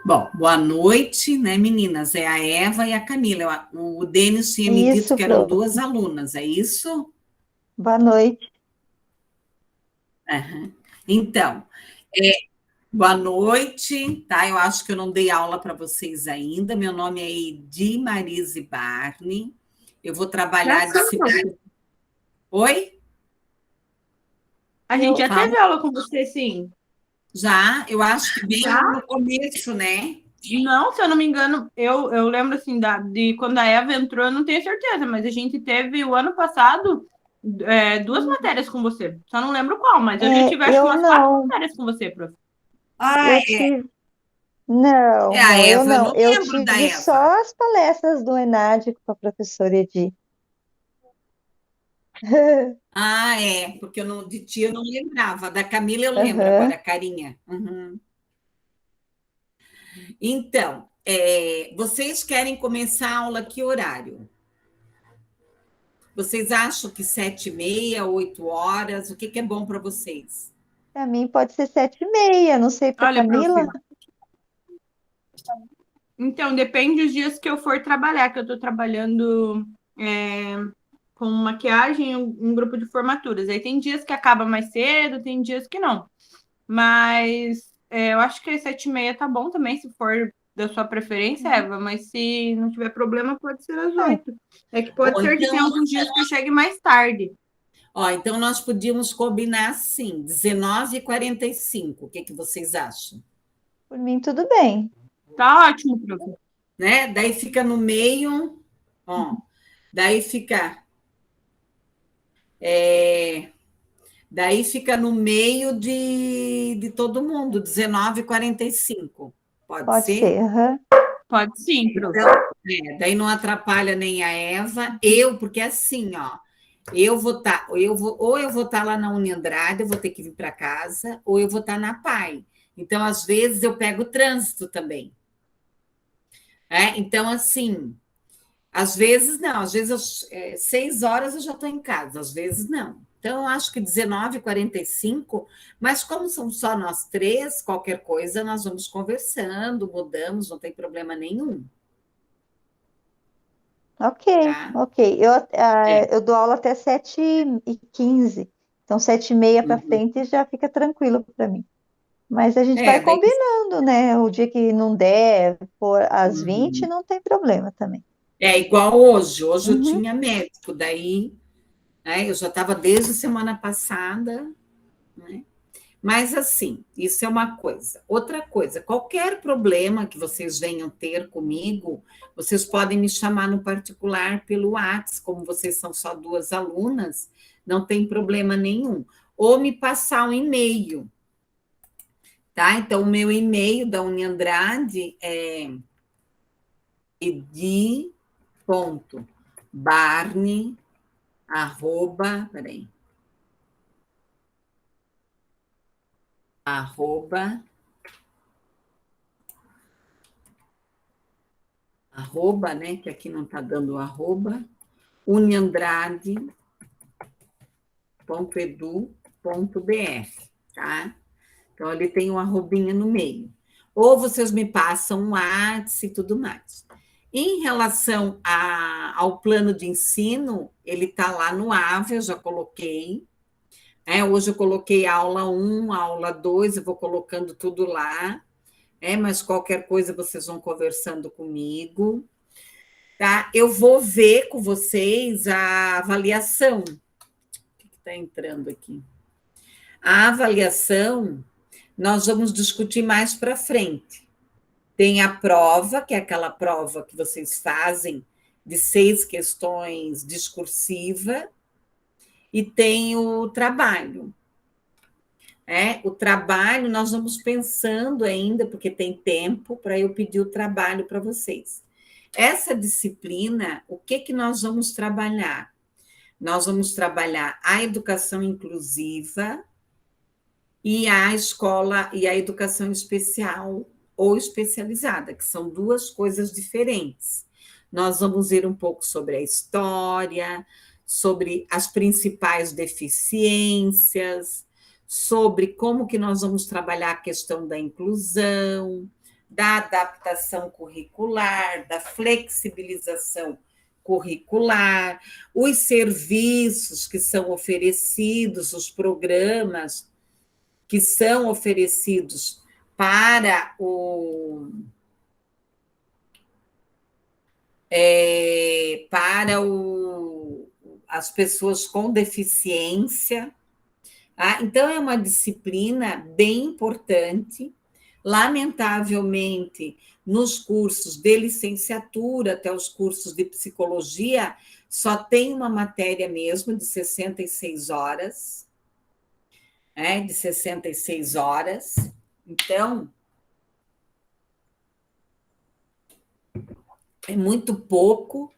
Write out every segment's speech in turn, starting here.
Bom, boa noite, né, meninas? É a Eva e a Camila. O Denis tinha me dito Isso, que eram Pro. duas alunas, é isso? Boa noite. Aham. Então, boa noite, tá? Eu acho que eu não dei aula para vocês ainda. Meu nome é Edi Marise Barney. Eu vou Já trabalhar de sim, segunda. moça. Oi? A gente Eu, já teve Fala. aula com você, sim. Já, eu acho que bem Já? no começo, né? Não, se eu não me engano, eu lembro assim de quando a Eva entrou, eu não tenho certeza, mas a gente teve o ano passado duas matérias com você. Só não lembro qual, mas eu já tive acho que eu umas quatro não, matérias com você, prof. Ah, eu tive, não, a não, eu Eva, eu não, não eu lembro da tive Eva. só as palestras do Enad com a professora Edi. Ah, é, porque eu não, de tia eu não lembrava. Da Camila eu lembro agora, Aham. a carinha. Uhum. Então, vocês querem começar a aula que horário? Vocês acham que 7h30, 8 horas? O que que é bom para vocês? Para mim pode ser 7h30, não sei para Olha, prof, Camila. então depende dos dias que eu for trabalhar, que eu estou trabalhando é, com maquiagem em um grupo de formaturas. Aí tem dias que acaba mais cedo, tem dias que não. Mas eu acho que 7h30 tá bom também, se for da sua preferência, Eva. Mas se não tiver problema, pode ser às É, 8. É que Ou pode ser que então, tenha alguns dias que eu chegue mais tarde. então nós podíamos combinar assim, 19h45. O que que vocês acham? por mim tudo bem. Tá ótimo, professor. Né? Daí fica no meio, ó. Daí fica, é, daí fica no meio de todo mundo, 19h45. Pode Pode ser? ser. Aham. Pode sim, Então, professor. daí não atrapalha nem a Eva, porque assim, ó, ou eu vou estar lá na Uniandrade, eu vou ter que vir para casa, ou eu vou estar na PAI. Então, às vezes, eu pego o trânsito também. Então, assim, às vezes não, às vezes 6 horas eu já estou em casa, às vezes não. Então, eu acho que 19h45, mas como são só nós três, qualquer coisa nós vamos conversando, mudamos, não tem problema nenhum, Ok, tá? ok. É. Eu dou aula até 7h15. Então, 7h30 para Uhum. frente já fica tranquilo para mim. Mas a gente vai Daí. combinando, né? O dia que não der, for às 20, Uhum. não tem problema também. É igual hoje. Hoje eu Uhum. tinha médico, daí, eu já estava desde semana passada, né? Mas assim, isso é uma coisa. Outra coisa, qualquer problema que vocês venham ter comigo, vocês podem me chamar no particular pelo WhatsApp, como vocês são só duas alunas, não tem problema nenhum. Ou me passar um e-mail, tá? Então, o meu e-mail da Uniandrade é edi.barney peraí, arroba, né, que aqui não está dando arroba, uniandrade.edu.br, tá? Então, ali tem um arrobinha no meio. Ou vocês me passam um WhatsApp e tudo mais. Em relação ao plano de ensino, ele está lá no AVE, eu já coloquei. Hoje eu coloquei aula 1, aula 2, eu vou colocando tudo lá. Mas qualquer coisa vocês vão conversando comigo, tá? Eu vou ver com vocês a avaliação. O que está entrando aqui? A avaliação, nós vamos discutir mais para frente. Tem a prova, que é aquela prova que vocês fazem de 6 questões discursiva, e tem o trabalho. O trabalho, nós vamos pensando ainda, porque tem tempo para eu pedir o trabalho para vocês. Essa disciplina, o que que nós vamos trabalhar? Nós vamos trabalhar a educação inclusiva e a escola e a educação especial ou especializada, que são duas coisas diferentes. Nós vamos ver um pouco sobre a história, sobre as principais deficiências, sobre como que nós vamos trabalhar a questão da inclusão, da adaptação curricular, da flexibilização curricular, os serviços que são oferecidos, os programas que são oferecidos para as pessoas com deficiência. Então, é uma disciplina bem importante. Lamentavelmente, nos cursos de licenciatura, até os cursos de psicologia, só tem uma matéria mesmo de 66 horas. De 66 horas. Então, é muito pouco.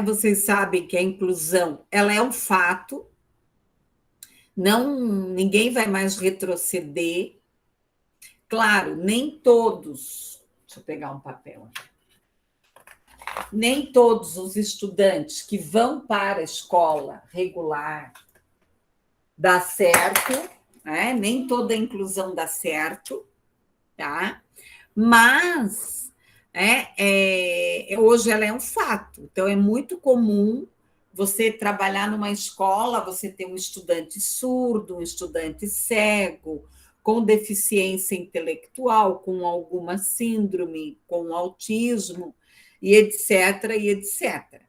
Vocês sabem que a inclusão ela é um fato. Ninguém vai mais retroceder. Claro, nem todos. Deixa eu pegar um papel. Nem todos os estudantes que vão para a escola regular dá certo, nem toda a inclusão dá certo, tá? Mas hoje ela é um fato. Então, é muito comum você trabalhar numa escola, você ter um estudante surdo, um estudante cego, com deficiência intelectual, com alguma síndrome, com autismo, e etc., e etc.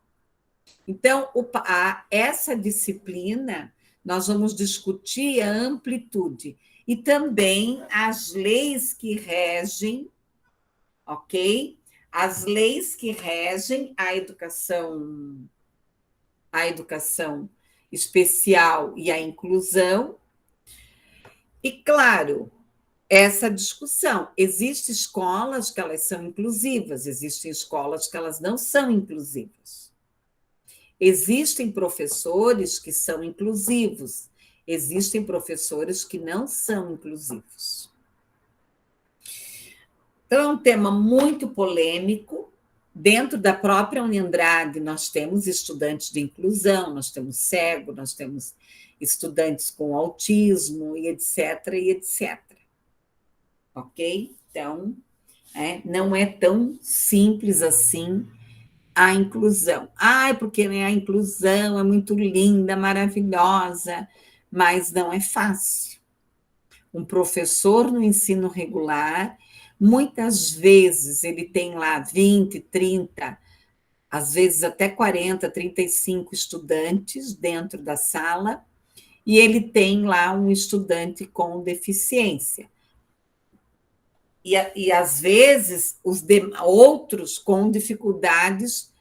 Então, essa disciplina, nós vamos discutir a amplitude e também as leis que regem, ok? As leis que regem a educação especial e a inclusão. E, claro, essa discussão. Existem escolas que elas são inclusivas, existem escolas que elas não são inclusivas. Existem professores que são inclusivos, existem professores que não são inclusivos. Então, é um tema muito polêmico. Dentro da própria Uniandrade, nós temos estudantes de inclusão, nós temos cego, nós temos estudantes com autismo, e etc., e etc. Ok? Então, não é tão simples assim a inclusão. Porque a inclusão é muito linda, maravilhosa, mas não é fácil. Um professor no ensino regular, muitas vezes ele tem lá 20, 30, às vezes até 40, 35 estudantes dentro da sala, e ele tem lá um estudante com deficiência. E às vezes, outros com dificuldades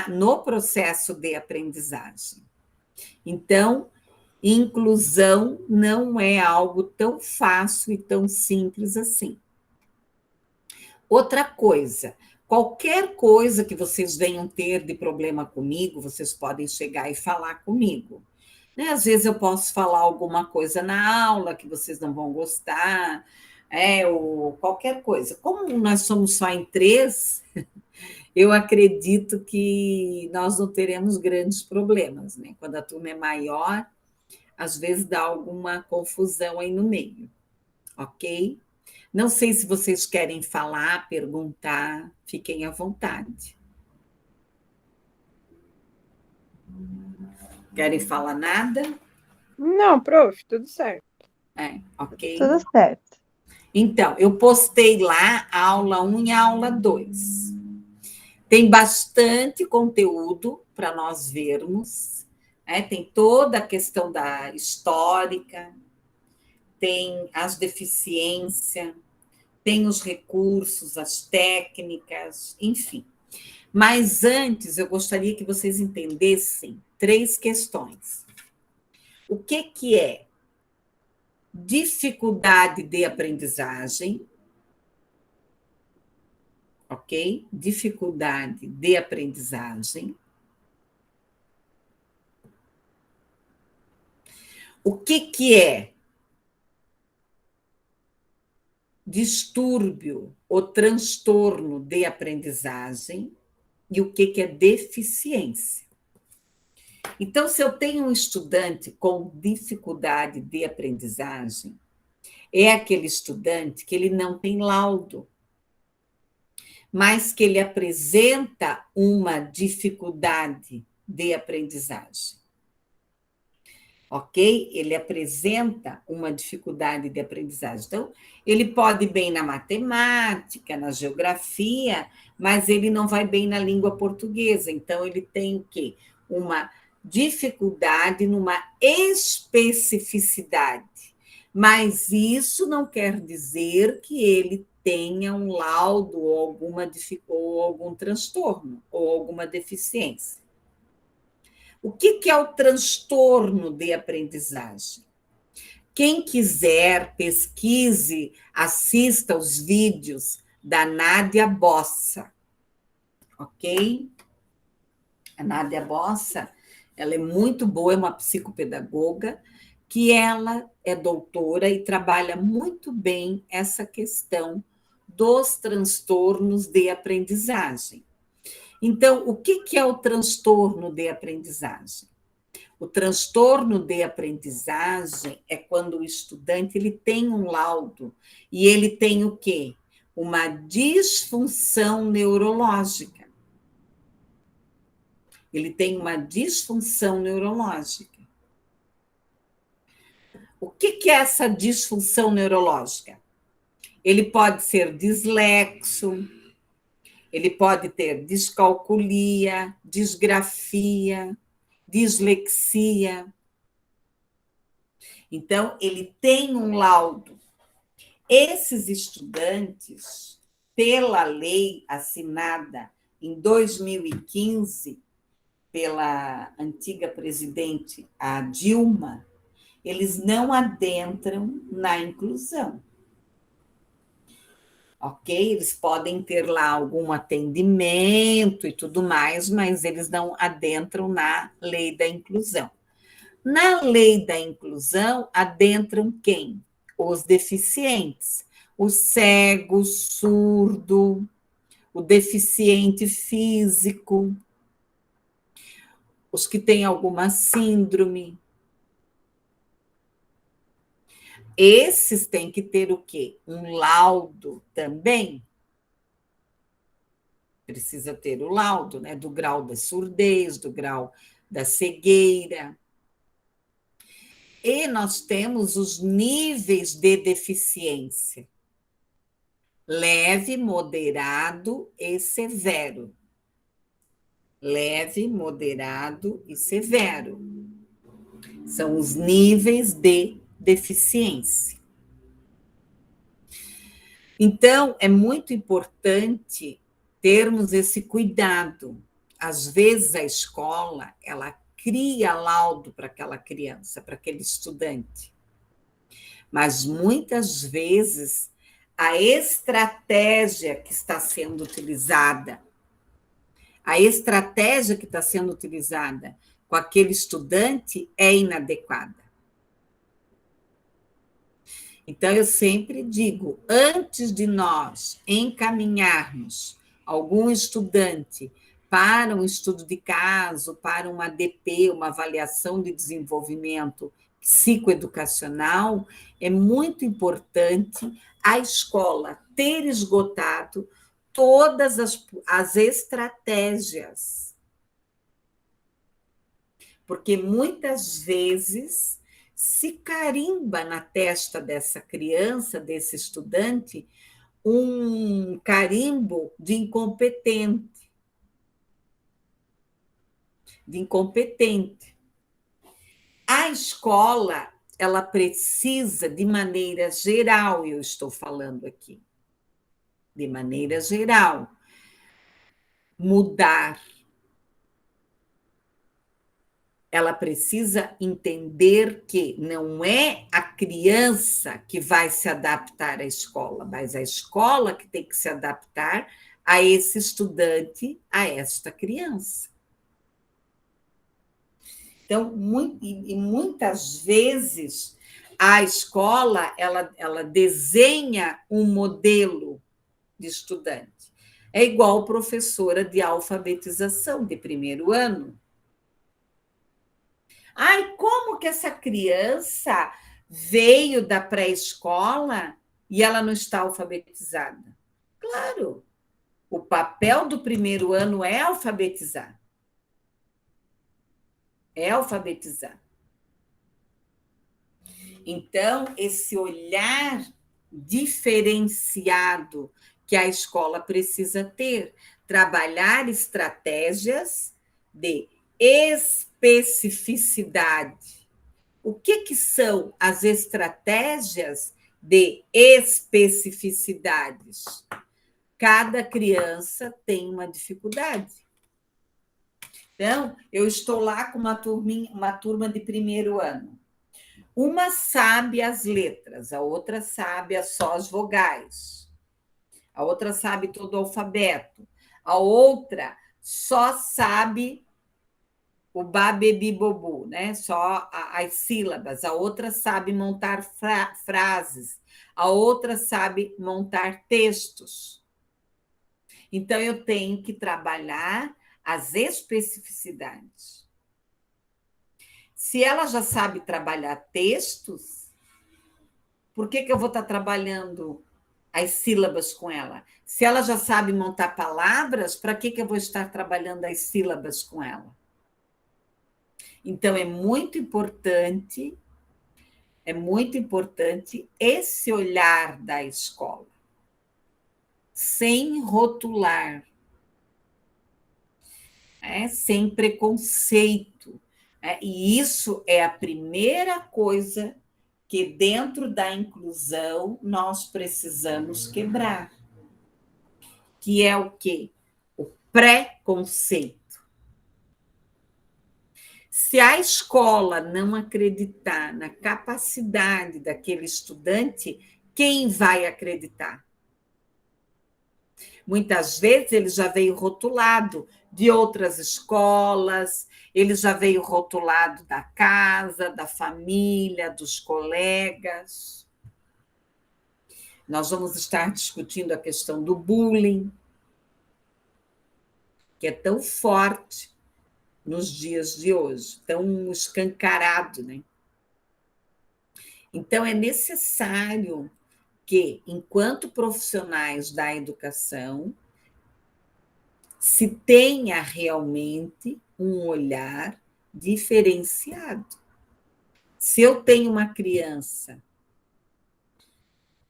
no processo de aprendizagem. Então, inclusão não é algo tão fácil e tão simples assim. Outra coisa, qualquer coisa que vocês venham ter de problema comigo, vocês podem chegar e falar comigo. Às vezes eu posso falar alguma coisa na aula que vocês não vão gostar, ou qualquer coisa. Como nós somos só em 3, eu acredito que nós não teremos grandes problemas, né? Quando a turma é maior, às vezes dá alguma confusão aí no meio, ok? Não sei se vocês querem falar, perguntar, fiquem à vontade. Querem falar nada? Não, prof, tudo certo. Ok. Tudo certo. Então, eu postei lá a aula 1 e a aula 2. Tem bastante conteúdo para nós vermos. Tem toda a questão da histórica, tem as deficiências, tem os recursos, as técnicas, enfim. Mas antes, eu gostaria que vocês entendessem 3 questões. O que é dificuldade de aprendizagem? Ok? Dificuldade de aprendizagem. O que é distúrbio ou transtorno de aprendizagem e o que é deficiência? Então, se eu tenho um estudante com dificuldade de aprendizagem, é aquele estudante que ele não tem laudo. mas que ele apresenta uma dificuldade de aprendizagem. Ok? Ele apresenta uma dificuldade de aprendizagem. Então, ele pode ir bem na matemática, na geografia, mas ele não vai bem na língua portuguesa. Então, ele tem o quê? Uma dificuldade numa especificidade. Mas isso não quer dizer que ele tenha um laudo ou algum transtorno ou alguma deficiência. O que é o transtorno de aprendizagem? Quem quiser, pesquise, assista os vídeos da Nádia Bossa, ok? A Nádia Bossa, ela é muito boa, é uma psicopedagoga, que ela é doutora e trabalha muito bem essa questão dos transtornos de aprendizagem. Então, o que é o transtorno de aprendizagem? O transtorno de aprendizagem é quando o estudante ele tem um laudo e ele tem o quê? Uma disfunção neurológica. Ele tem uma disfunção neurológica. O que é essa disfunção neurológica? Ele pode ser dislexo, ele pode ter descalculia, disgrafia, dislexia. Então, ele tem um laudo. Esses estudantes, pela lei assinada em 2015 pela antiga presidente, a Dilma, eles não adentram na inclusão. Ok? Eles podem ter lá algum atendimento e tudo mais, mas eles não adentram na lei da inclusão. Na lei da inclusão, adentram quem? Os deficientes, o cego, o surdo, o deficiente físico, os que têm alguma síndrome. Esses têm que ter o quê? Um laudo também. Precisa ter o laudo, né? Do grau da surdez, do grau da cegueira. E nós temos os níveis de deficiência: leve, moderado e severo. Leve, moderado e severo. São os níveis de deficiência. Então, é muito importante termos esse cuidado. Às vezes, a escola, ela cria laudo para aquela criança, para aquele estudante. Mas, muitas vezes, a estratégia que está sendo utilizada, com aquele estudante é inadequada. Então, eu sempre digo, antes de nós encaminharmos algum estudante para um estudo de caso, para uma ADP, uma avaliação de desenvolvimento psicoeducacional, é muito importante a escola ter esgotado todas as estratégias. Porque muitas vezes se carimba na testa dessa criança, desse estudante, um carimbo de incompetente. A escola, ela precisa, de maneira geral, eu estou falando aqui, de maneira geral, mudar. Ela precisa entender que não é a criança que vai se adaptar à escola, mas a escola que tem que se adaptar a esse estudante, a esta criança. Então, muitas vezes, a escola ela desenha um modelo de estudante. É igual professora de alfabetização de primeiro ano. Ai, como que essa criança veio da pré-escola e ela não está alfabetizada? Claro, O papel do primeiro ano é alfabetizar. É alfabetizar. Então, esse olhar diferenciado que a escola precisa ter, trabalhar estratégias de especificidade. O que são as estratégias de especificidades? Cada criança tem uma dificuldade. Então, eu estou lá com uma turma de primeiro ano. Uma sabe as letras, a outra sabe só as vogais, a outra sabe todo o alfabeto, a outra só sabe o babebi bobu, né? Só as sílabas, a outra sabe montar frases, a outra sabe montar textos. Então, eu tenho que trabalhar as especificidades. Se ela já sabe trabalhar textos, por que eu vou estar trabalhando as sílabas com ela? Se ela já sabe montar palavras, para que eu vou estar trabalhando as sílabas com ela? Então, é muito importante esse olhar da escola, sem rotular, sem preconceito. E isso é a primeira coisa que, dentro da inclusão, nós precisamos quebrar, que é o quê? O preconceito. Se a escola não acreditar na capacidade daquele estudante, quem vai acreditar? Muitas vezes ele já veio rotulado de outras escolas, ele já veio rotulado da casa, da família, dos colegas. Nós vamos estar discutindo a questão do bullying, que é tão forte nos dias de hoje, tão escancarado, né? Então, é necessário que, enquanto profissionais da educação, se tenha realmente um olhar diferenciado. Se eu tenho uma criança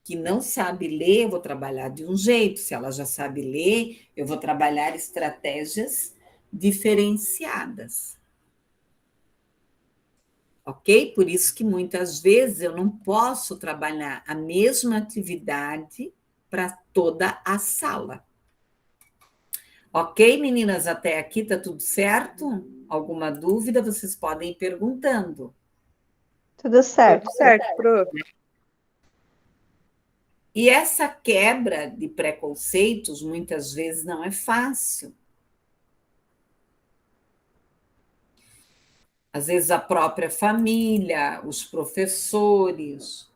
que não sabe ler, eu vou trabalhar de um jeito. Se ela já sabe ler, eu vou trabalhar estratégias diferenciadas. Ok? Por isso que muitas vezes eu não posso trabalhar a mesma atividade para toda a sala. Ok, meninas? Até aqui está tudo certo? Alguma dúvida? Vocês podem ir perguntando. Tudo certo. Tudo certo, prof. E essa quebra de preconceitos, muitas vezes, não é fácil. Às vezes, a própria família, os professores,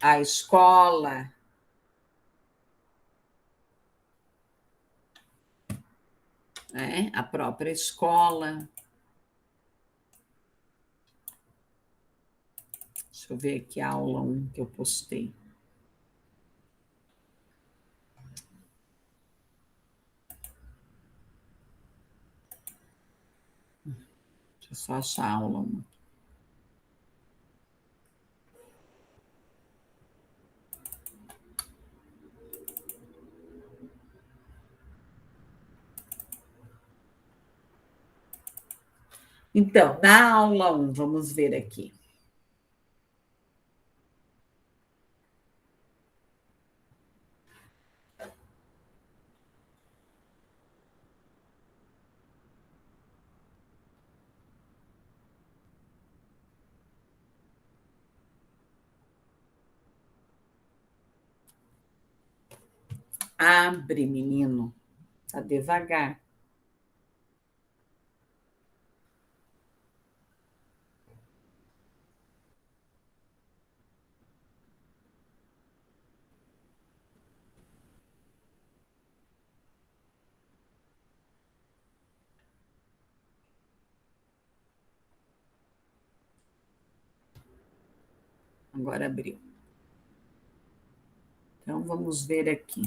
a escola. Né? A própria escola. Deixa eu ver aqui a aula 1 que eu postei. Deixa eu só achar a aula 1. Então, na aula 1, vamos ver aqui. Abre, menino. Tá devagar. Agora abriu. Então, vamos ver aqui.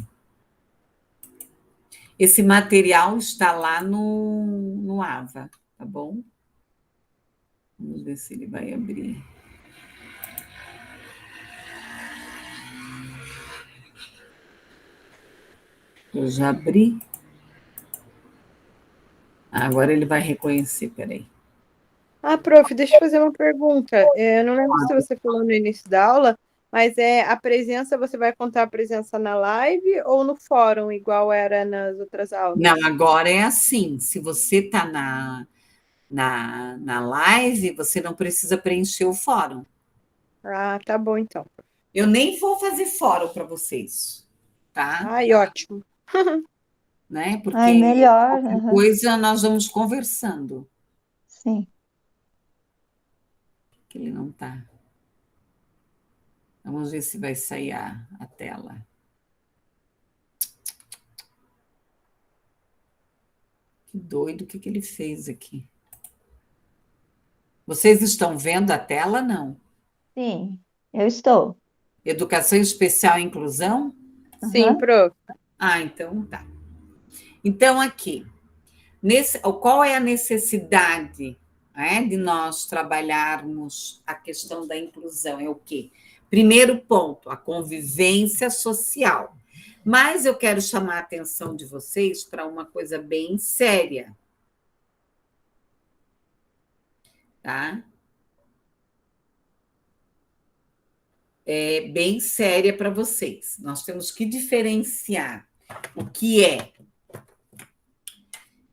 Esse material está lá no AVA, tá bom? Vamos ver se ele vai abrir. Eu já abri. Agora ele vai reconhecer, peraí. Prof, deixa eu fazer uma pergunta. Eu não lembro se você falou no início da aula, mas a presença, você vai contar a presença na live ou no fórum, igual era nas outras aulas? Não, agora é assim, se você está na live, você não precisa preencher o fórum. Tá bom, então. Eu nem vou fazer fórum para vocês, tá? Ai, ótimo. Né? Ai, Porque melhor. qualquer coisa nós vamos conversando. Sim. Que ele não está. Vamos ver se vai sair a tela. Que doido, o que ele fez aqui? Vocês estão vendo a tela, não? Sim, eu estou. Educação especial e inclusão? Sim, prof. Então tá. Então, aqui, qual é a necessidade, né, de nós trabalharmos a questão da inclusão? É o quê? Primeiro ponto, a convivência social. Mas eu quero chamar a atenção de vocês para uma coisa bem séria. Tá? É bem séria para vocês. Nós temos que diferenciar o que é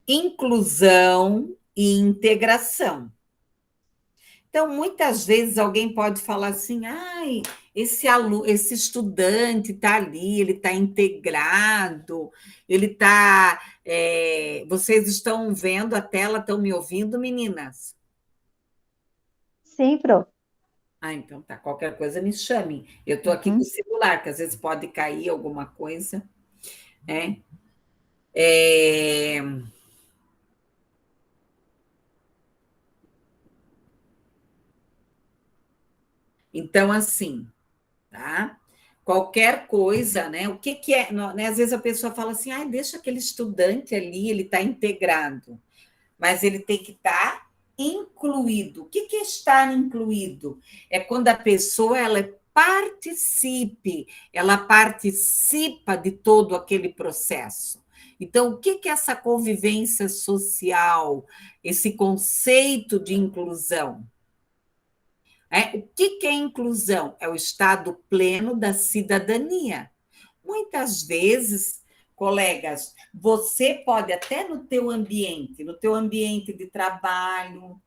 inclusão e integração. Então, muitas vezes alguém pode falar assim: ai, esse estudante está ali, ele está integrado, ele está. Vocês estão vendo a tela, estão me ouvindo, meninas? Sim, prof. Então tá. Qualquer coisa me chamem. Eu estou aqui com o celular, que às vezes pode cair alguma coisa, né? Então, assim, tá? Qualquer coisa, né? O que é? Né? Às vezes a pessoa fala assim: deixa aquele estudante ali, ele está integrado, mas ele tem que estar incluído. O que é estar incluído? É quando a pessoa ela participa de todo aquele processo. Então, o que é essa convivência social, esse conceito de inclusão? O que é inclusão? É o estado pleno da cidadania. Muitas vezes, colegas, você pode até no teu ambiente de trabalho,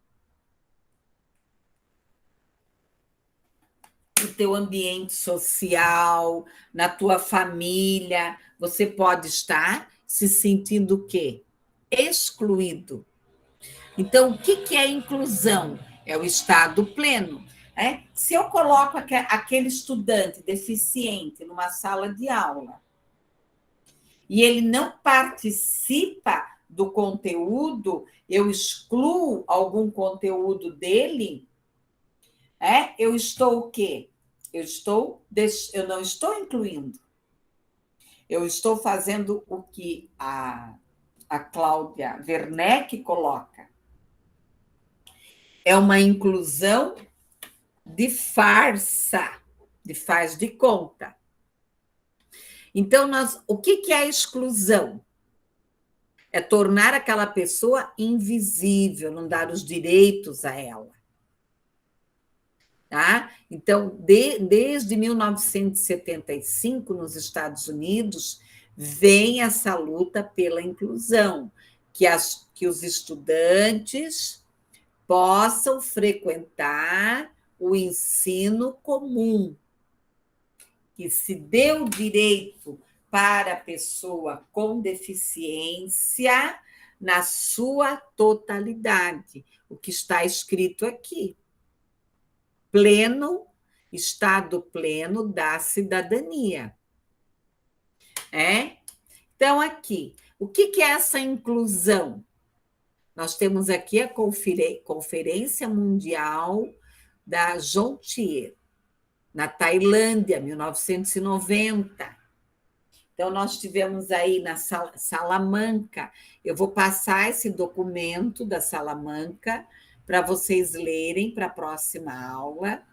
no teu ambiente social, na tua família, você pode estar se sentindo o quê? Excluído. Então, o que é inclusão? É o estado pleno. Se eu coloco aquele estudante deficiente numa sala de aula e ele não participa do conteúdo, eu excluo algum conteúdo dele, eu estou o quê? Eu não estou incluindo. Eu estou fazendo o que a Cláudia Werneck coloca. É uma inclusão de farsa, de faz de conta. Então, o que é a exclusão? É tornar aquela pessoa invisível, não dar os direitos a ela. Tá? Então, desde 1975, nos Estados Unidos, vem essa luta pela inclusão, que os estudantes possam frequentar o ensino comum, que se dê o direito para a pessoa com deficiência na sua totalidade, o que está escrito aqui. Estado pleno da cidadania. Então, aqui, o que é essa inclusão? Nós temos aqui a Conferência Mundial da Jontier, na Tailândia, 1990. Então, nós tivemos aí na Salamanca, eu vou passar esse documento da Salamanca para vocês lerem para a próxima aula,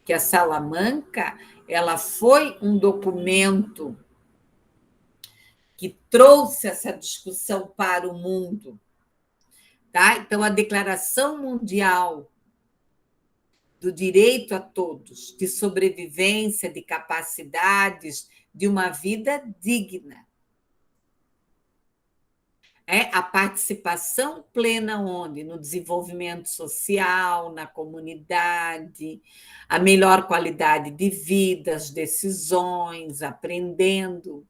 que a Salamanca, ela foi um documento que trouxe essa discussão para o mundo, tá? Então, a Declaração Mundial do Direito a Todos, de sobrevivência, de capacidades, de uma vida digna. É a participação plena onde? No desenvolvimento social, na comunidade, a melhor qualidade de vida, as decisões, aprendendo.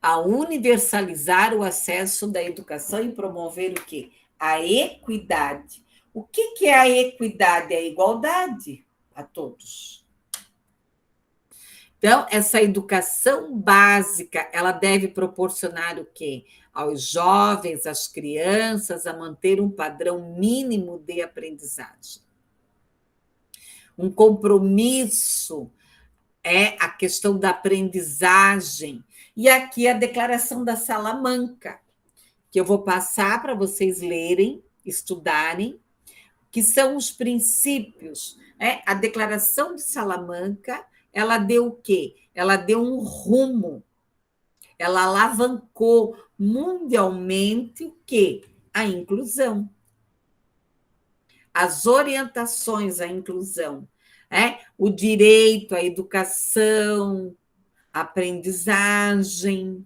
A universalizar o acesso da educação e promover o quê? A equidade. O que é a equidade? É a igualdade a todos. Então, essa educação básica, ela deve proporcionar o quê? Aos jovens, às crianças, a manter um padrão mínimo de aprendizagem. Um compromisso é a questão da aprendizagem. E aqui a Declaração da Salamanca, que eu vou passar para vocês lerem, estudarem, que são os princípios. A Declaração de Salamanca, ela deu o quê? Ela deu um rumo, ela alavancou mundialmente o quê? A inclusão. As orientações à inclusão, o direito à educação, a aprendizagem,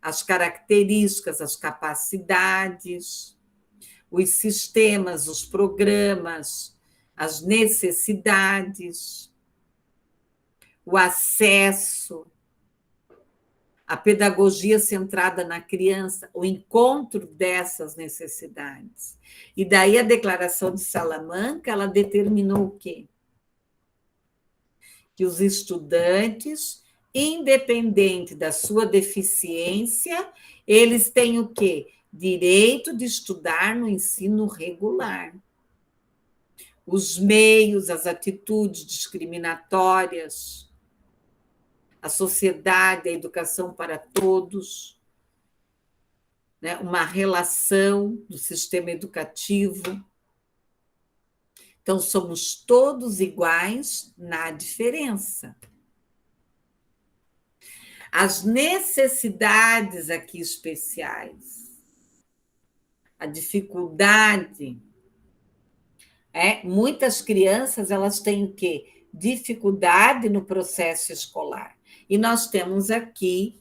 as características, as capacidades, os sistemas, os programas, as necessidades, o acesso, a pedagogia centrada na criança, o encontro dessas necessidades. E daí a Declaração de Salamanca, ela determinou o quê? Que os estudantes, independente da sua deficiência, eles têm o quê? Direito de estudar no ensino regular. Os meios, as atitudes discriminatórias, a sociedade, a educação para todos, né? Uma relação do sistema educativo. Então, somos todos iguais na diferença. As necessidades aqui especiais, a dificuldade, muitas crianças elas têm o quê? Dificuldade no processo escolar. E nós temos aqui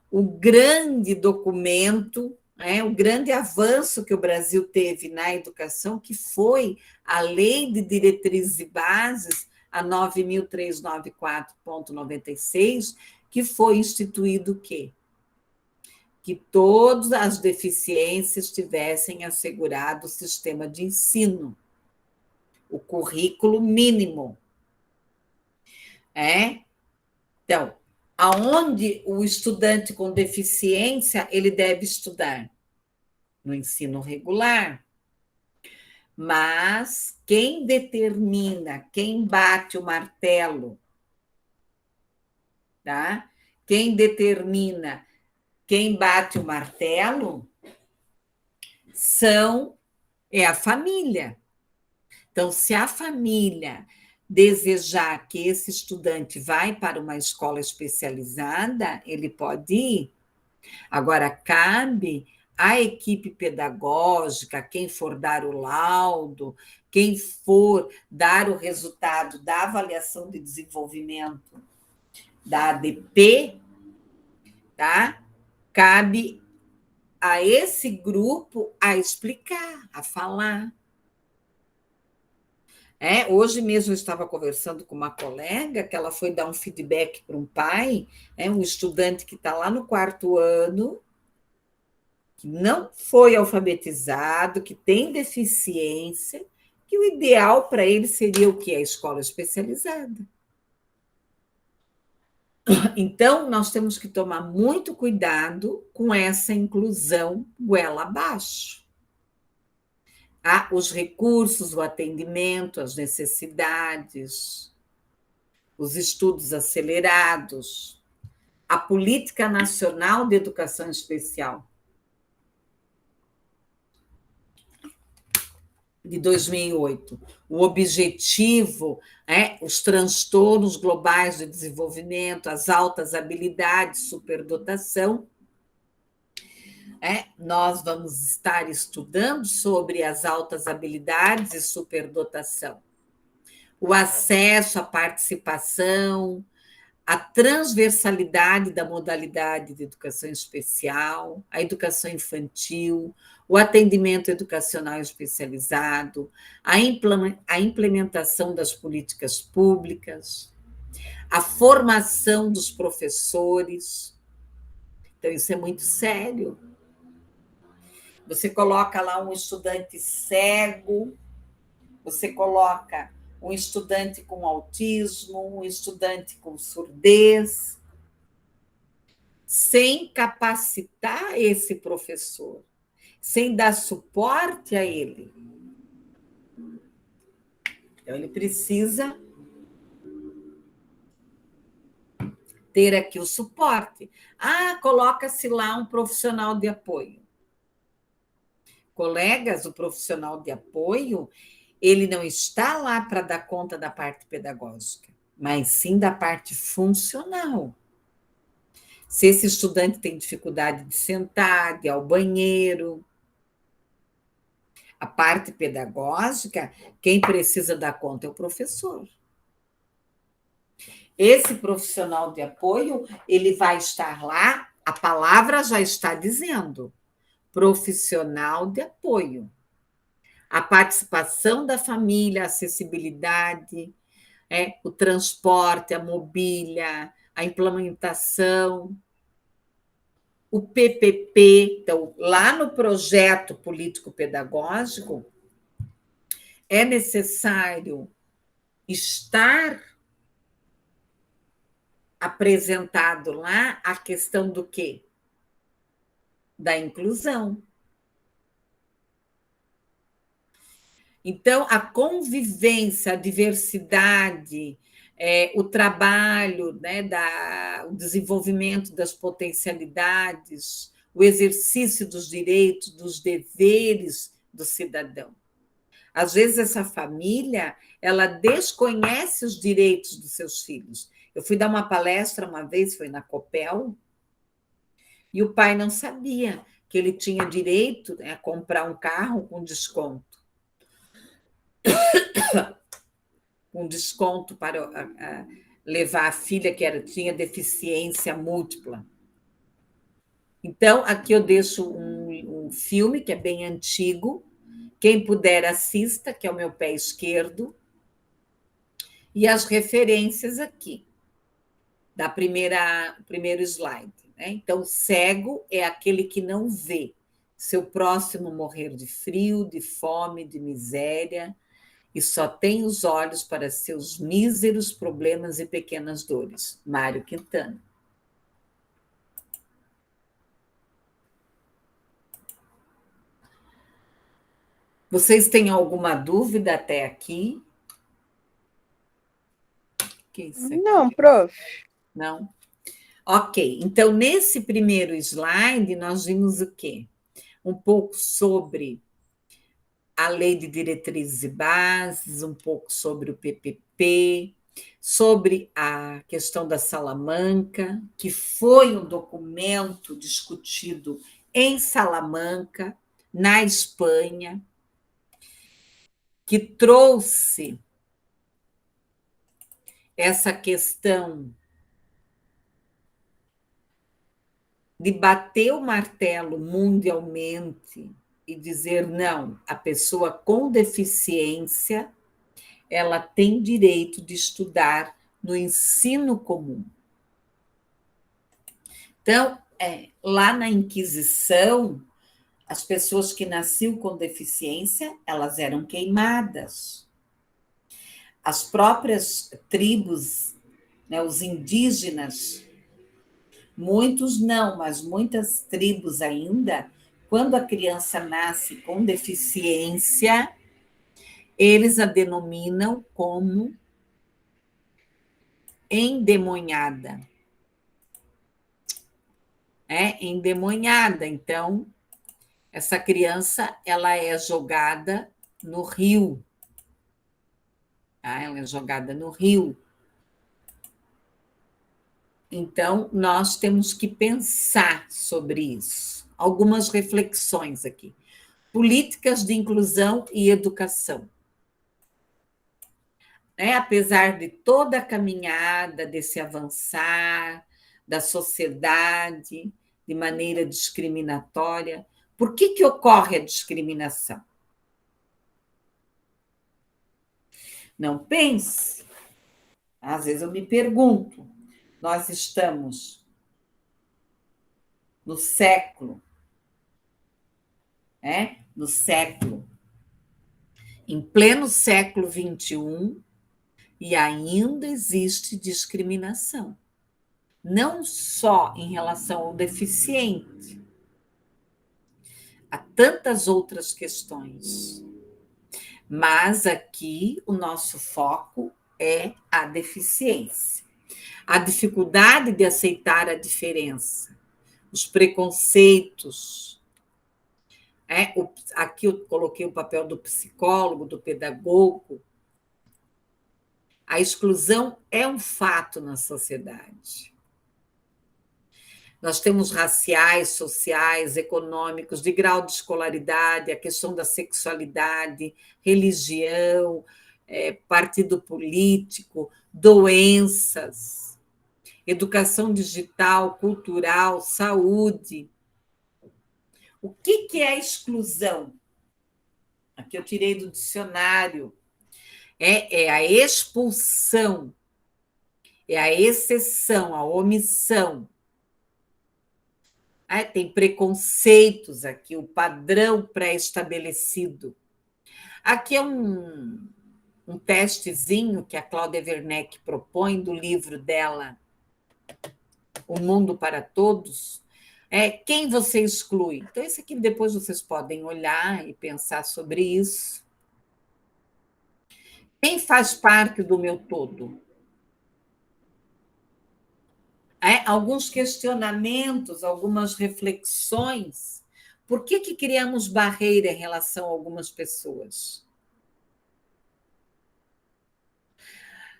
o grande documento, o grande avanço que o Brasil teve na educação, que foi a Lei de Diretrizes e Bases, a 9.394.96, que foi instituído o quê? Que todas as deficiências tivessem assegurado o sistema de ensino, o currículo mínimo. Então, aonde o estudante com deficiência ele deve estudar? No ensino regular. Mas quem determina, quem bate o martelo, tá? Quem determina, quem bate o martelo é a família. Então, se a família desejar que esse estudante vá para uma escola especializada, ele pode ir. Agora, cabe à equipe pedagógica, quem for dar o laudo, quem for dar o resultado da avaliação de desenvolvimento da ADP, tá? Cabe a esse grupo a explicar, a falar. Hoje mesmo eu estava conversando com uma colega que ela foi dar um feedback para um pai, um estudante que está lá no 4º ano, que não foi alfabetizado, que tem deficiência, que o ideal para ele seria o quê? A escola especializada. Então, nós temos que tomar muito cuidado com essa inclusão goela abaixo. Os recursos, o atendimento, as necessidades, os estudos acelerados, a Política Nacional de Educação Especial, de 2008. O objetivo é os transtornos globais de desenvolvimento, as altas habilidades, superdotação. Nós vamos estar estudando sobre as altas habilidades e superdotação. O acesso à participação, a transversalidade da modalidade de educação especial, a educação infantil, o atendimento educacional especializado, a implementação das políticas públicas, a formação dos professores. Então, isso é muito sério. Você coloca lá um estudante cego, você coloca um estudante com autismo, um estudante com surdez, sem capacitar esse professor, sem dar suporte a ele. Então, ele precisa ter aqui o suporte. Coloca-se lá um profissional de apoio. Colegas, o profissional de apoio, ele não está lá para dar conta da parte pedagógica, mas sim da parte funcional. Se esse estudante tem dificuldade de sentar, de ir ao banheiro, a parte pedagógica, quem precisa dar conta é o professor. Esse profissional de apoio, ele vai estar lá, a palavra já está dizendo, profissional de apoio. A participação da família, a acessibilidade, o transporte, a mobília, a implementação, o PPP. Então, lá no projeto político-pedagógico, é necessário estar apresentado lá a questão do quê? Da inclusão. Então, a convivência, a diversidade, o trabalho, né, o desenvolvimento das potencialidades, o exercício dos direitos, dos deveres do cidadão. Às vezes, essa família, ela desconhece os direitos dos seus filhos. Eu fui dar uma palestra uma vez, foi na Copel, e o pai não sabia que ele tinha direito, né, a comprar um carro com desconto. Com desconto para levar a filha que tinha deficiência múltipla. Então, aqui eu deixo um filme que é bem antigo. Quem puder, assista, que é o meu pé esquerdo. E as referências aqui, da primeiro slide. Né? Então, cego é aquele que não vê seu próximo morrer de frio, de fome, de miséria, e só tem os olhos para seus míseros problemas e pequenas dores. Mário Quintana. Vocês têm alguma dúvida até aqui? Não, prof. Não? Ok, então, nesse primeiro slide, nós vimos o quê? Um pouco sobre a Lei de Diretrizes e Bases, um pouco sobre o PPP, sobre a questão da Salamanca, que foi um documento discutido em Salamanca, na Espanha, que trouxe essa questão de bater o martelo mundialmente e dizer, não, a pessoa com deficiência, ela tem direito de estudar no ensino comum. Então, lá na Inquisição, as pessoas que nasciam com deficiência, elas eram queimadas. As próprias tribos, né, os indígenas, muitos não, mas muitas tribos ainda, quando a criança nasce com deficiência, eles a denominam como endemonhada. Endemonhada. Então, essa criança, ela é jogada no rio. Tá? Ela é jogada no rio. Então, nós temos que pensar sobre isso. Algumas reflexões aqui. Políticas de inclusão e educação. Apesar de toda a caminhada desse avançar da sociedade de maneira discriminatória, por que ocorre a discriminação? Não pense. Às vezes eu me pergunto, nós estamos no século, em pleno século XXI, e ainda existe discriminação. Não só em relação ao deficiente, há tantas outras questões. Mas aqui o nosso foco é a deficiência. A dificuldade de aceitar a diferença, os preconceitos. Aqui eu coloquei o papel do psicólogo, do pedagogo. A exclusão é um fato na sociedade. Nós temos raciais, sociais, econômicos, de grau de escolaridade, a questão da sexualidade, religião, partido político, doenças, educação digital, cultural, saúde. O que é a exclusão? Aqui eu tirei do dicionário. É a expulsão, é a exceção, a omissão. Tem preconceitos aqui, o padrão pré-estabelecido. Aqui é um testezinho que a Cláudia Werneck propõe do livro dela, O Mundo para Todos. Quem você exclui? Então, esse aqui depois vocês podem olhar e pensar sobre isso. Quem faz parte do meu todo? Alguns questionamentos, algumas reflexões. Por que criamos barreira em relação a algumas pessoas?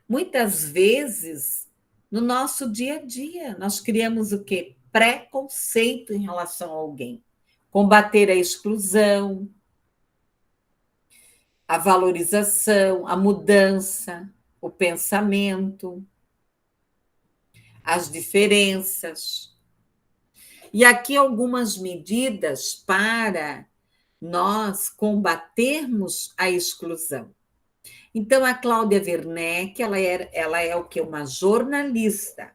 Muitas vezes, no nosso dia a dia, nós criamos o quê? Preconceito em relação a alguém. Combater a exclusão, a valorização, a mudança, o pensamento, as diferenças. E aqui algumas medidas para nós combatermos a exclusão. Então, a Cláudia Werneck, ela é o quê? Uma jornalista.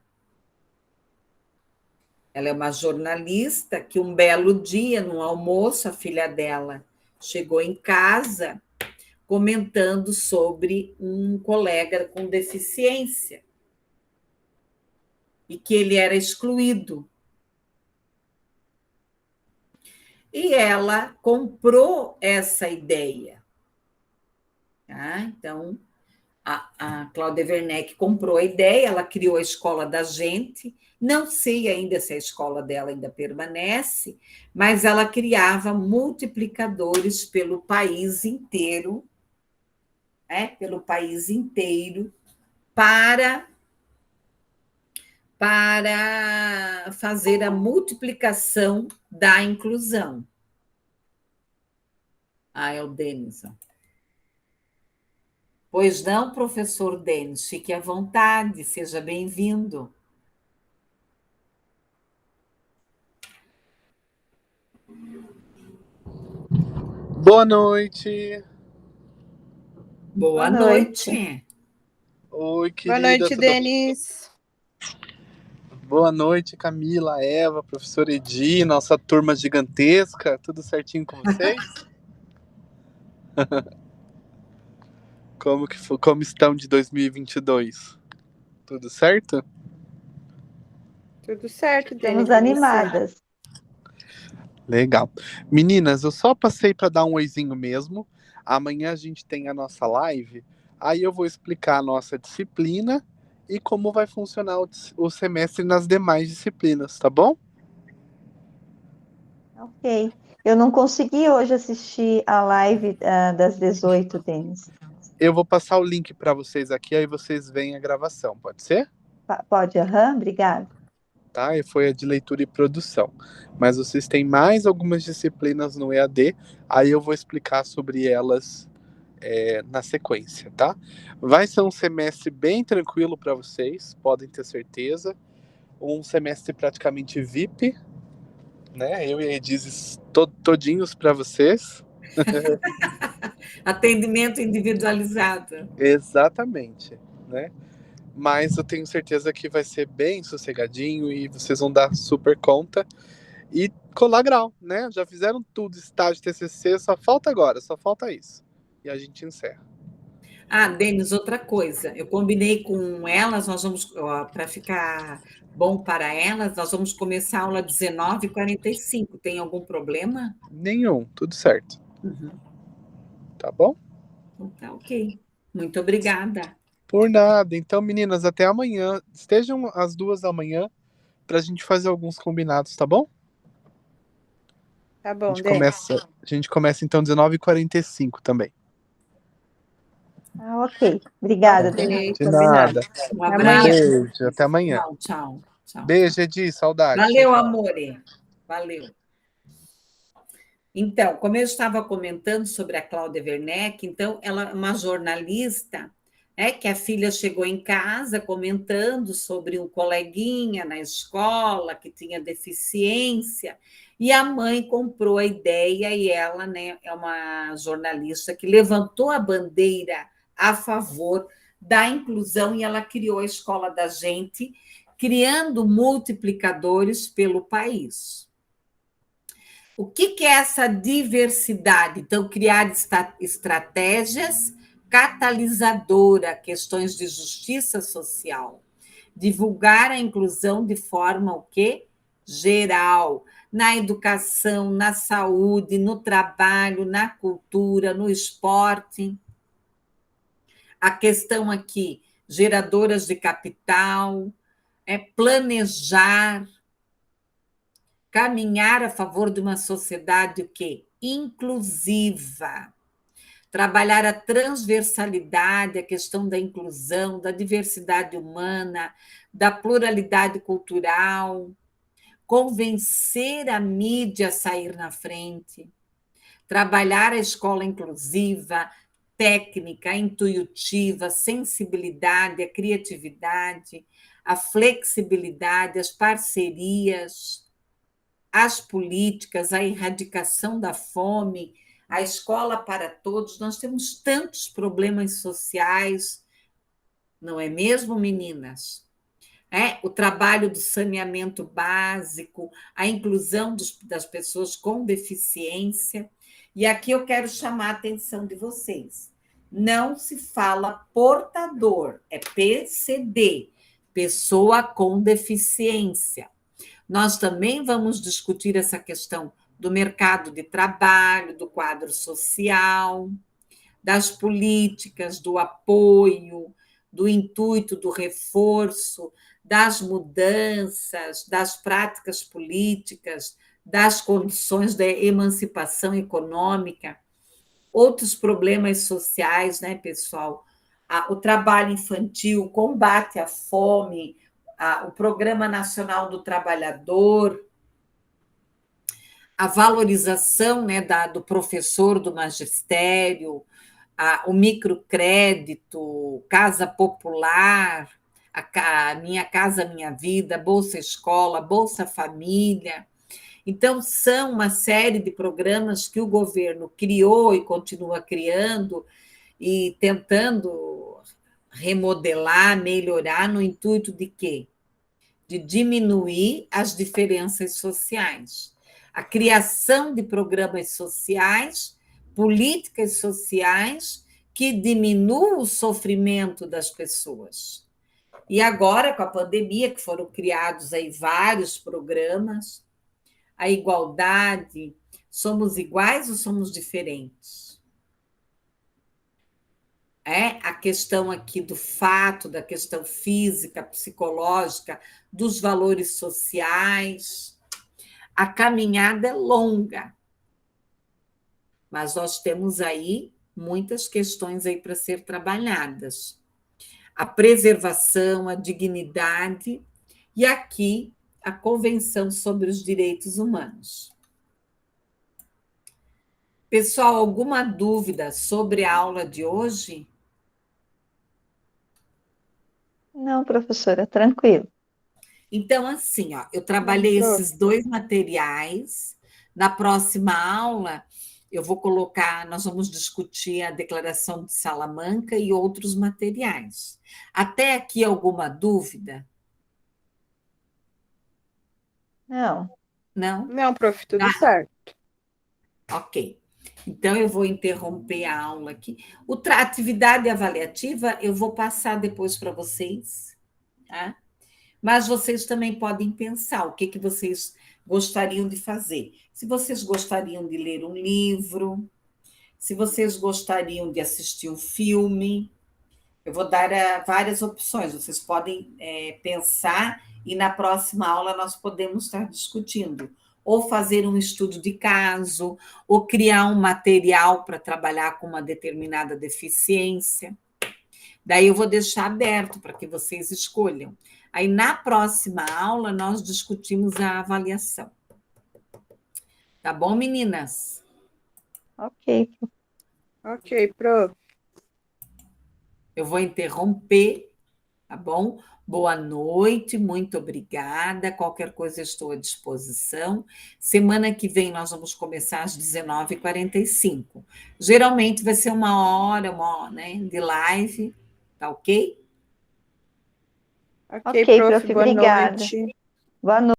Ela é uma jornalista que um belo dia, no almoço, a filha dela chegou em casa comentando sobre um colega com deficiência e que ele era excluído. E ela comprou essa ideia. Tá? Então, a Cláudia Werneck comprou a ideia, ela criou a Escola da Gente. Não sei ainda se a escola dela ainda permanece, mas ela criava multiplicadores pelo país inteiro, para fazer a multiplicação da inclusão. É o Denison. Pois não, professor Denis, fique à vontade, seja bem-vindo. Boa noite. Boa noite. Oi, querida. Boa noite, Denis. Boa noite, Camila, Eva, professor Edi, nossa turma gigantesca. Tudo certinho com vocês? Como estão de 2022? Tudo certo? Tudo certo, Denis. Estamos animadas. Legal. Meninas, eu só passei para dar um oizinho mesmo. Amanhã a gente tem a nossa live. Aí eu vou explicar a nossa disciplina e como vai funcionar o semestre nas demais disciplinas, tá bom? Ok. Eu não consegui hoje assistir a live das 18, Denis. Eu vou passar o link para vocês aqui, aí vocês veem a gravação, pode ser? Pode? Aham, obrigada. Tá? E foi a de leitura e produção. Mas vocês têm mais algumas disciplinas no EAD, aí eu vou explicar sobre elas na sequência, tá? Vai ser um semestre bem tranquilo para vocês, podem ter certeza. Um semestre praticamente VIP, né? Eu e a Edizes todinhos para vocês. Atendimento individualizado. Exatamente, né? Mas eu tenho certeza que vai ser bem sossegadinho e vocês vão dar super conta e colar grau, né? Já fizeram tudo, estágio, TCC, só falta agora, só falta isso. E a gente encerra. Ah, Denis, outra coisa. Eu combinei com elas, nós vamos, para ficar bom para elas, nós vamos começar a aula 19h45. Tem algum problema? Nenhum, tudo certo. Uhum. Tá bom? Então tá ok. Muito obrigada. Por nada. Então, meninas, até amanhã. Estejam às 2 da manhã pra gente fazer alguns combinados, tá bom? Tá A bom, gente Denis. começa então 19h45 também. Ok. Obrigada, Ok, Denis. De combinado. nada. Um Até abraço. amanhã. Beijo, até amanhã. Tchau, tchau, tchau. Beijo, Edi, saudade. Valeu, Tchau, tchau. amore. Valeu. Então, como eu estava comentando sobre a Cláudia Werneck, então ela é uma jornalista, que a filha chegou em casa comentando sobre um coleguinha na escola que tinha deficiência, e a mãe comprou a ideia, e ela, né, é uma jornalista que levantou a bandeira a favor da inclusão, e ela criou a Escola da Gente, criando multiplicadores pelo país. O que é essa diversidade? Então, criar estratégias catalisadoras, questões de justiça social, divulgar a inclusão de forma o quê? Geral, na educação, na saúde, no trabalho, na cultura, no esporte. A questão aqui, geradoras de capital, planejar, caminhar a favor de uma sociedade o quê? Inclusiva. Trabalhar a transversalidade, a questão da inclusão, da diversidade humana, da pluralidade cultural, convencer a mídia a sair na frente, trabalhar a escola inclusiva, técnica, intuitiva, sensibilidade, a criatividade, a flexibilidade, as parcerias, as políticas, a erradicação da fome, a escola para todos. Nós temos tantos problemas sociais, não é mesmo, meninas? O trabalho do saneamento básico, a inclusão das pessoas com deficiência. E aqui eu quero chamar a atenção de vocês. Não se fala portador, é PCD, pessoa com deficiência. Nós também vamos discutir essa questão do mercado de trabalho, do quadro social, das políticas, do apoio, do intuito do reforço, das mudanças, das práticas políticas, das condições da emancipação econômica, outros problemas sociais, né, pessoal? O trabalho infantil, o combate à fome, o Programa Nacional do Trabalhador, a valorização, né, do professor, do magistério, o microcrédito, Casa Popular, a Minha Casa Minha Vida, Bolsa Escola, Bolsa Família. Então, são uma série de programas que o governo criou e continua criando e tentando remodelar, melhorar, no intuito de quê? De diminuir as diferenças sociais. A criação de programas sociais, políticas sociais que diminuam o sofrimento das pessoas. E agora, com a pandemia, que foram criados aí vários programas, a igualdade, somos iguais ou somos diferentes? a questão aqui do fato, da questão física, psicológica, dos valores sociais. A caminhada é longa, mas nós temos aí muitas questões aí para ser trabalhadas. A preservação, a dignidade e aqui a Convenção sobre os Direitos Humanos. Pessoal, alguma dúvida sobre a aula de hoje? Não, professora, tranquilo. Então, assim, ó, eu trabalhei esses 2 materiais. Na próxima aula, eu vou colocar, nós vamos discutir a Declaração de Salamanca e outros materiais. Até aqui, alguma dúvida? Não. Não? Não, prof, tudo certo. Ok. Então, eu vou interromper a aula aqui. Atividade avaliativa, eu vou passar depois para vocês, tá? Mas vocês também podem pensar o que vocês gostariam de fazer. Se vocês gostariam de ler um livro, se vocês gostariam de assistir um filme, eu vou dar várias opções. Vocês podem pensar e na próxima aula nós podemos estar discutindo. Ou fazer um estudo de caso, ou criar um material para trabalhar com uma determinada deficiência. Daí eu vou deixar aberto para que vocês escolham. Aí, na próxima aula, nós discutimos a avaliação. Tá bom, meninas? Ok. Ok, prof. Eu vou interromper, tá bom? Boa noite, muito obrigada. Qualquer coisa, estou à disposição. Semana que vem, nós vamos começar às 19h45. Geralmente vai ser 1 hora, né, de live, tá ok? Ok, Ok, prof, prof, boa obrigada. noite. Boa noite.